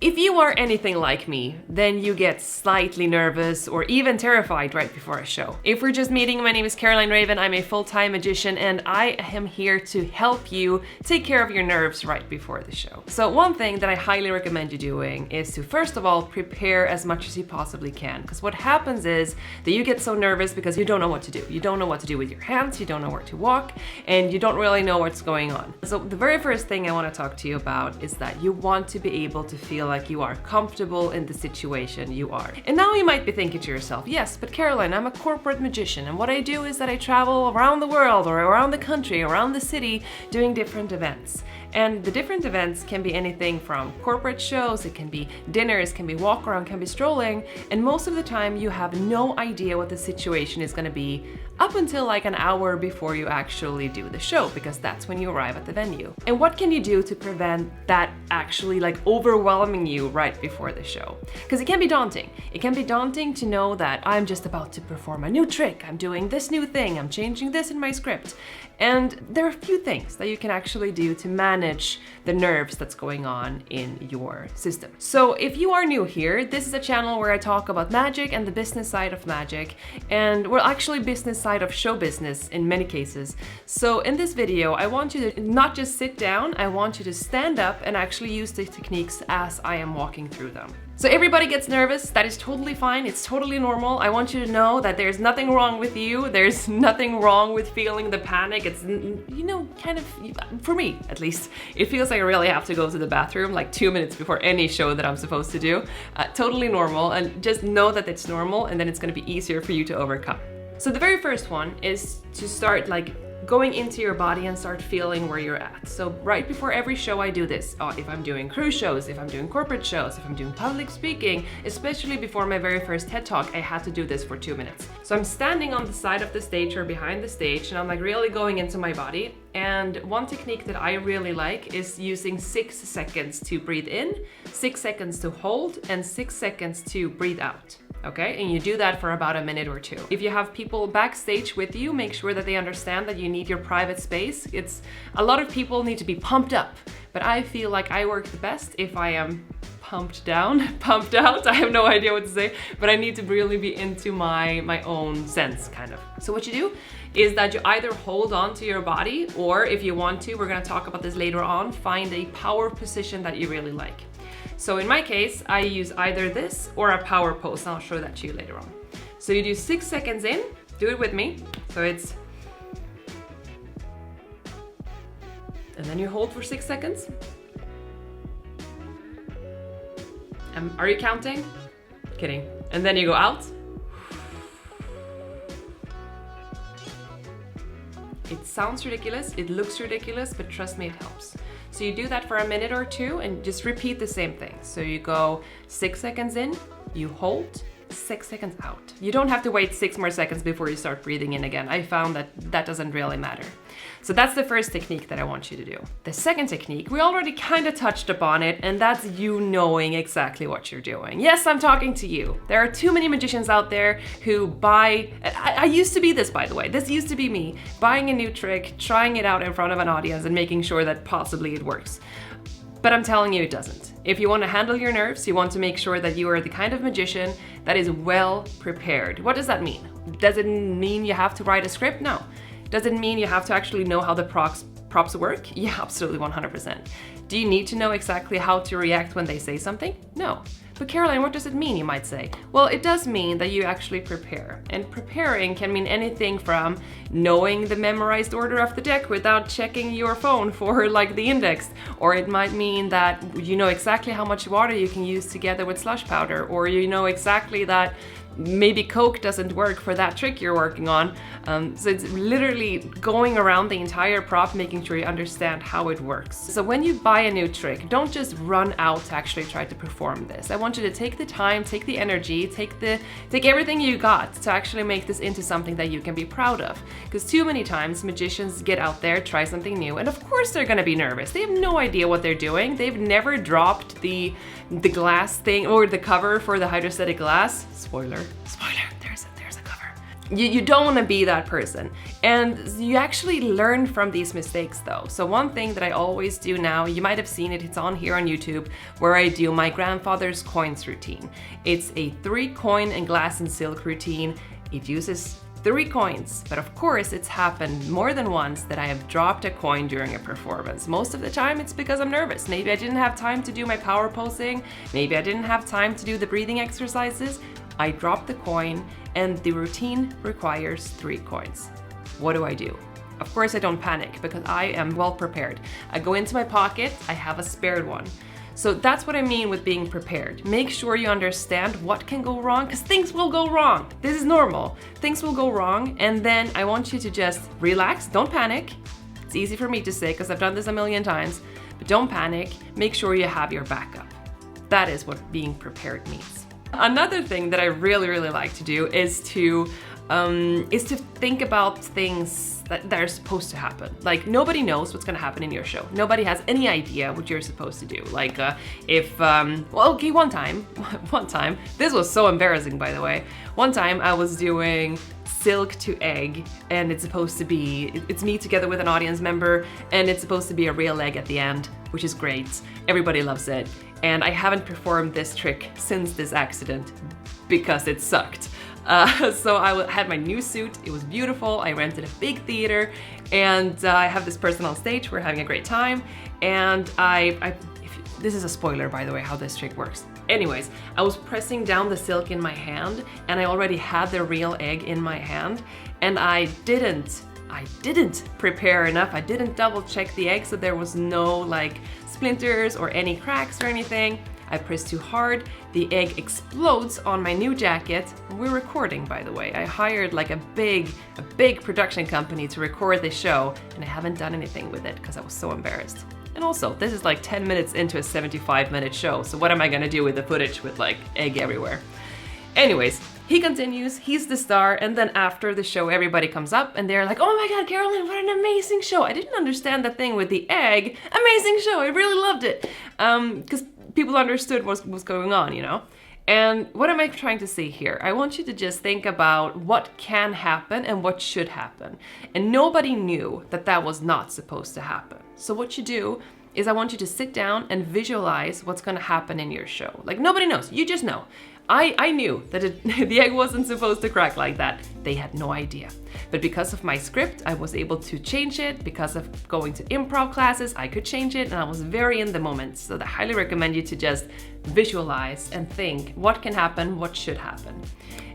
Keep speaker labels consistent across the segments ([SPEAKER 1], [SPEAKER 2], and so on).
[SPEAKER 1] If you are anything like me, then you get slightly nervous or even terrified right before a show. If we're just meeting, my name is Caroline Raven. I'm a full-time magician and I am here to help you take care of your nerves right before the show. So one thing that I highly recommend you doing is to first of all prepare as much as you possibly can, because what happens is that you get so nervous because you don't know what to do. You don't know what to do with your hands, you don't know where to walk, and you don't really know what's going on. So the very first thing I want to talk to you about is that you want to be able to feel like you are comfortable in the situation you are. And now you might be thinking to yourself, yes, but Caroline, I'm a corporate magician, and what I do is that I travel around the world or around the country, around the city, doing different events. And the different events can be anything from corporate shows, it can be dinners, can be walk around, can be strolling, and most of the time you have no idea what the situation is going to be up until like an hour before you actually do the show, because that's when you arrive at the venue. And what can you do to prevent that actually like overwhelming you right before the show? Because it can be daunting. It can be daunting to know that I'm just about to perform a new trick, I'm doing this new thing, I'm changing this in my script. And there are a few things that you can actually do to manage the nerves that's going on in your system. So if you are new here, this is a channel where I talk about magic and the business side of magic, and well, actually business side of show business in many cases. So in this video, I want you to not just sit down, I want you to stand up and actually use the techniques as I am walking through them. So everybody gets nervous, that is totally fine, it's totally normal. I want you to know that there's nothing wrong with you, there's nothing wrong with feeling the panic. It's, you know, kind of, for me at least, it feels like I really have to go to the bathroom like 2 minutes before any show that I'm supposed to do. Totally normal, and just know that it's normal, and then it's gonna be easier for you to overcome. So the very first one is to start like going into your body and start feeling where you're at. So right before every show I do this. If I'm doing cruise shows, if I'm doing corporate shows, if I'm doing public speaking, especially before my very first TED Talk, I had to do this for 2 minutes. So I'm standing on the side of the stage or behind the stage, and I'm like really going into my body. And one technique that I really like is using 6 seconds to breathe in, 6 seconds to hold, and 6 seconds to breathe out. Okay, and you do that for about a minute or two. If you have people backstage with you, make sure that they understand that you need your private space. A lot of people need to be pumped up, but I feel like I work the best if I am pumped down, pumped out. I have no idea what to say, but I need to really be into my own sense, kind of. So what you do is that you either hold on to your body, or if you want to, we're gonna talk about this later on, find a power position that you really like. So in my case, I use either this or a power pose, and I'll show that to you later on. So you do 6 seconds in, do it with me. So it's, and then you hold for 6 seconds. Are you counting? Kidding. And then you go out. It sounds ridiculous, it looks ridiculous, but trust me, it helps. So you do that for a minute or two and just repeat the same thing. So you go 6 seconds in, you hold, 6 seconds out. You don't have to wait 6 more seconds before you start breathing in again. I found that that doesn't really matter. So that's the first technique that I want you to do. The second technique, we already kind of touched upon it, and that's you knowing exactly what you're doing. Yes, I'm talking to you. There are too many magicians out there who buy, I used to be this, by the way, this used to be me, buying a new trick, trying it out in front of an audience and making sure that possibly it works. But I'm telling you, it doesn't. If you want to handle your nerves, you want to make sure that you are the kind of magician that is well prepared. What does that mean? Does it mean you have to write a script? No. Does it mean you have to actually know how the props work? Yeah, absolutely 100%. Do you need to know exactly how to react when they say something? No. But Caroline, what does it mean, you might say? Well, it does mean that you actually prepare. And preparing can mean anything from knowing the memorized order of the deck without checking your phone for like the index. Or it might mean that you know exactly how much water you can use together with slush powder. Or you know exactly that maybe Coke doesn't work for that trick you're working on. So it's literally going around the entire prop, making sure you understand how it works. So when you buy a new trick, don't just run out to actually try to perform this. I want you to take the time, take the energy, take everything you got to actually make this into something that you can be proud of. Because too many times magicians get out there, try something new, and of course they're gonna be nervous. They have no idea what they're doing. They've never dropped the glass thing or the cover for the hydrostatic glass. Spoiler, there's a cover. You don't want to be that person. And you actually learn from these mistakes though. So one thing that I always do now, you might have seen it, it's on here on YouTube, where I do my grandfather's coins routine. It's a 3-coin and glass and silk routine. It uses 3 coins, but of course it's happened more than once that I have dropped a coin during a performance. Most of the time it's because I'm nervous. Maybe I didn't have time to do my power posing. Maybe I didn't have time to do the breathing exercises. I dropped the coin and the routine requires 3 coins. What do I do? Of course I don't panic because I am well prepared. I go into my pocket, I have a spared one. So that's what I mean with being prepared. Make sure you understand what can go wrong, because things will go wrong. This is normal. Things will go wrong, and then I want you to just relax, don't panic. It's easy for me to say because I've done this a million times, but don't panic. Make sure you have your backup. That is what being prepared means. Another thing that I really like to do is to think about things that are supposed to happen. Like, nobody knows what's gonna happen in your show. Nobody has any idea what you're supposed to do. Like, one time, this was so embarrassing, by the way. One time I was doing silk to egg, and it's me together with an audience member, and it's supposed to be a real egg at the end, which is great. Everybody loves it. And I haven't performed this trick since this accident because it sucked. So I had my new suit, it was beautiful, I rented a big theater, and I have this person on stage, we're having a great time, and this is a spoiler, by the way, how this trick works. Anyways, I was pressing down the silk in my hand, and I already had the real egg in my hand, and I didn't prepare enough, I didn't double check the egg, so there was no like splinters or any cracks or anything. I pressed too hard, the egg explodes on my new jacket. We're recording, by the way. I hired like a big production company to record the show, and I haven't done anything with it because I was so embarrassed. And also, this is like 10 minutes into a 75-minute show, so what am I gonna do with the footage with like egg everywhere? Anyways, he continues, he's the star, and then after the show everybody comes up and they're like, oh my god, Caroline, what an amazing show. I didn't understand the thing with the egg. Amazing show, I really loved it. Because people understood what was going on, you know? And what am I trying to say here? I want you to just think about what can happen and what should happen. And nobody knew that that was not supposed to happen. So what you do is I want you to sit down and visualize what's gonna happen in your show. Like, nobody knows, you just know. I knew that the egg wasn't supposed to crack like that. They had no idea. But because of my script, I was able to change it. Because of going to improv classes, I could change it, and I was very in the moment. So I highly recommend you to just visualize and think what can happen, what should happen.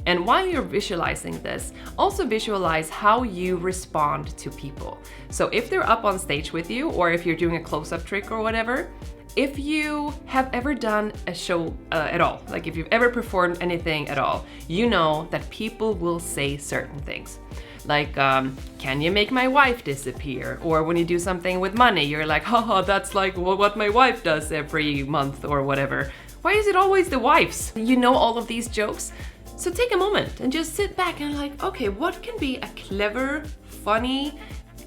[SPEAKER 1] And while you're visualizing this, also visualize how you respond to people. So if they're up on stage with you, or if you're doing a close-up trick or whatever, if you have ever done a show at all, like if you've ever performed anything at all, you know that people will say certain things. Like, can you make my wife disappear? Or when you do something with money, you're like, haha, that's like what my wife does every month or whatever. Why is it always the wives? You know all of these jokes? So take a moment and just sit back and like, okay, what can be a clever, funny,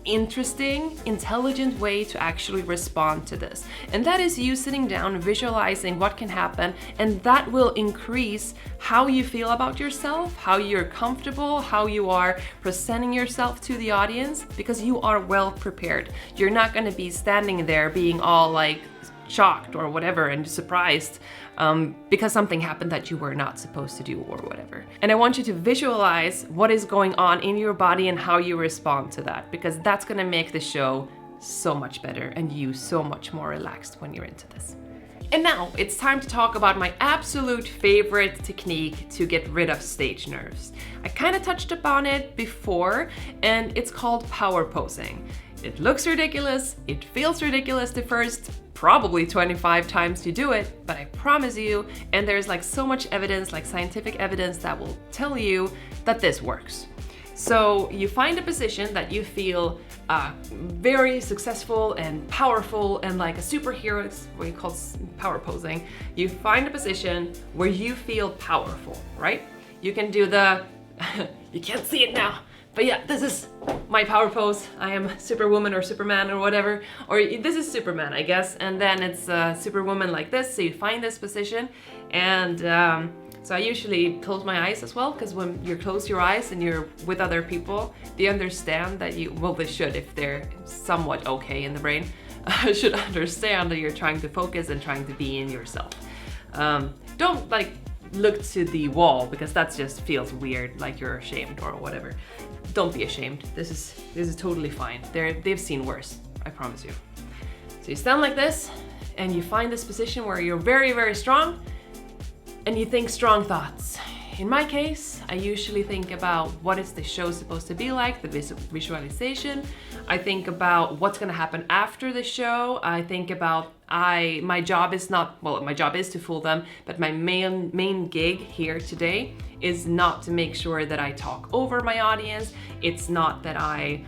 [SPEAKER 1] interesting, intelligent way to actually respond to this? And that is you sitting down, visualizing what can happen, and that will increase how you feel about yourself, how you're comfortable, how you are presenting yourself to the audience, because you are well prepared. You're not going to be standing there being all like shocked or whatever and surprised because something happened that you were not supposed to do or whatever. And I want you to visualize what is going on in your body and how you respond to that, because that's gonna make the show so much better and you so much more relaxed when you're into this. And now it's time to talk about my absolute favorite technique to get rid of stage nerves. I kind of touched upon it before, and it's called power posing. It looks ridiculous, it feels ridiculous the first probably 25 times you do it, but I promise you, and there's like so much evidence, like scientific evidence that will tell you that this works. So you find a position that you feel very successful and powerful and like a superhero, it's what you call power posing. You find a position where you feel powerful, right? You can do the, you can't see it now, But yeah, this is my power pose. I am Superwoman or Superman or whatever. Or this is Superman, I guess. And then it's Superwoman like this. So you find this position. And so I usually close my eyes as well, because when you close your eyes and you're with other people, they understand that you, well, they should, if they're somewhat okay in the brain, should understand that you're trying to focus and trying to be in yourself. Don't like look to the wall, because that just feels weird, like you're ashamed or whatever. Don't be ashamed. This is totally fine. They've seen worse, I promise you. So you stand like this, and you find this position where you're very, very strong, and you think strong thoughts. In my case, I usually think about what is the show supposed to be like, the visualization. I think about what's gonna happen after the show. I think about my job is not, well, my job is to fool them, but my main gig here today is not to make sure that I talk over my audience. It's not that I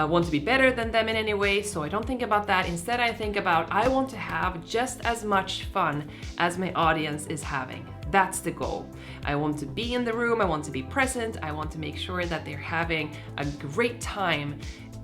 [SPEAKER 1] want to be better than them in any way, so I don't think about that. Instead, I think about I want to have just as much fun as my audience is having. That's the goal. I want to be in the room, I want to be present, I want to make sure that they're having a great time.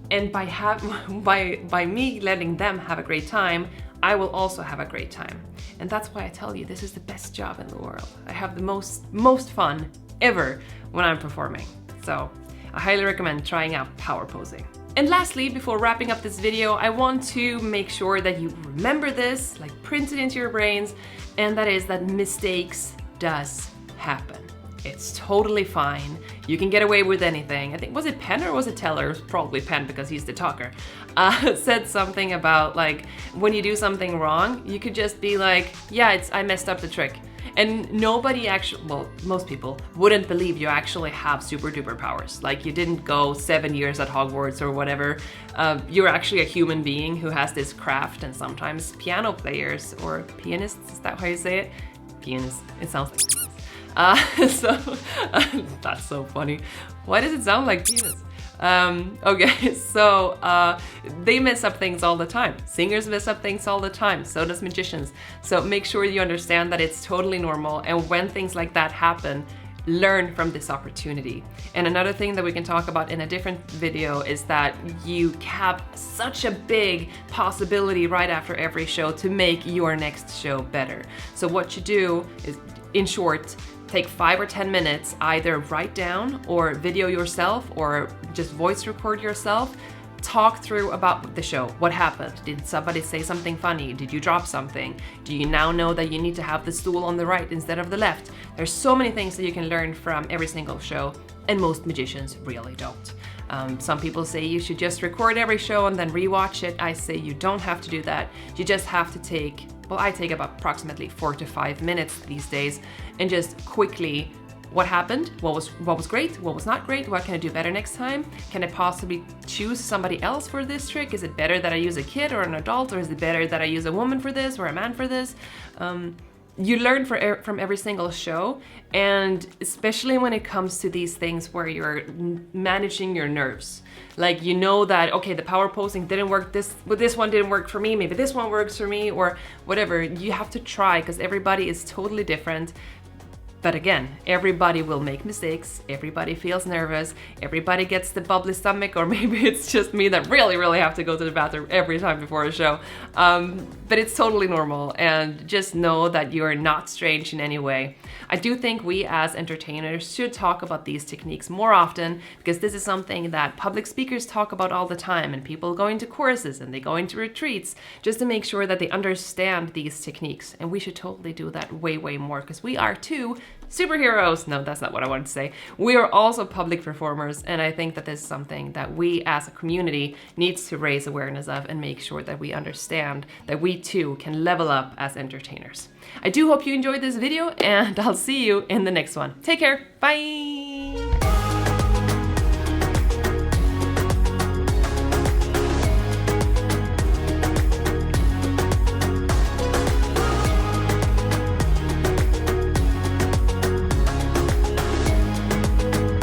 [SPEAKER 1] And by me letting them have a great time, I will also have a great time. And that's why I tell you, this is the best job in the world. I have the most fun ever when I'm performing. So I highly recommend trying out power posing. And lastly, before wrapping up this video, I want to make sure that you remember this, like print it into your brains, and that is that mistakes does happen. It's totally fine. You can get away with anything. I think, was it Penn or was it Teller? It was probably Penn, because he's the talker. Said something about like, when you do something wrong, you could just be like, yeah, I messed up the trick. And nobody actually, well, most people wouldn't believe you actually have super duper powers. Like you didn't go 7 years at Hogwarts or whatever. You're actually a human being who has this craft, and sometimes piano players or pianists, is that how you say it? Pianist, it sounds like so that's so funny. Why does it sound like penis? Okay, so they mess up things all the time. Singers mess up things all the time, so does magicians. So make sure you understand that it's totally normal, and when things like that happen, learn from this opportunity. And another thing that we can talk about in a different video is that you have such a big possibility right after every show to make your next show better. So what you do is, in short, take 5 or 10 minutes, either write down or video yourself or just voice record yourself. Talk through about the show. What happened? Did somebody say something funny? Did you drop something? Do you now know that you need to have the stool on the right instead of the left? There's so many things that you can learn from every single show, and most magicians really don't. Some people say you should just record every show and then rewatch it. I say you don't have to do that. You just have to take, well, I take about approximately 4 to 5 minutes these days, and just quickly, what happened? What was great? What was not great? What can I do better next time? Can I possibly choose somebody else for this trick? Is it better that I use a kid or an adult, or is it better that I use a woman for this or a man for this? You learn from every single show, and especially when it comes to these things where you're managing your nerves. Like, you know that, okay, the power posing didn't work, this one didn't work for me, maybe this one works for me, or whatever. You have to try, because everybody is totally different. But again, everybody will make mistakes, everybody feels nervous, everybody gets the bubbly stomach, or maybe it's just me that really have to go to the bathroom every time before a show. But it's totally normal, and just know that you're not strange in any way. I do think we as entertainers should talk about these techniques more often, because this is something that public speakers talk about all the time, and people go into courses and they go into retreats just to make sure that they understand these techniques. And we should totally do that way more, because we are too superheroes. No, that's not what I wanted to say. We are also public performers, and I think that this is something that we as a community needs to raise awareness of and make sure that we understand that we too can level up as entertainers. I do hope you enjoyed this video, and I'll see you in the next one. Take care. Bye.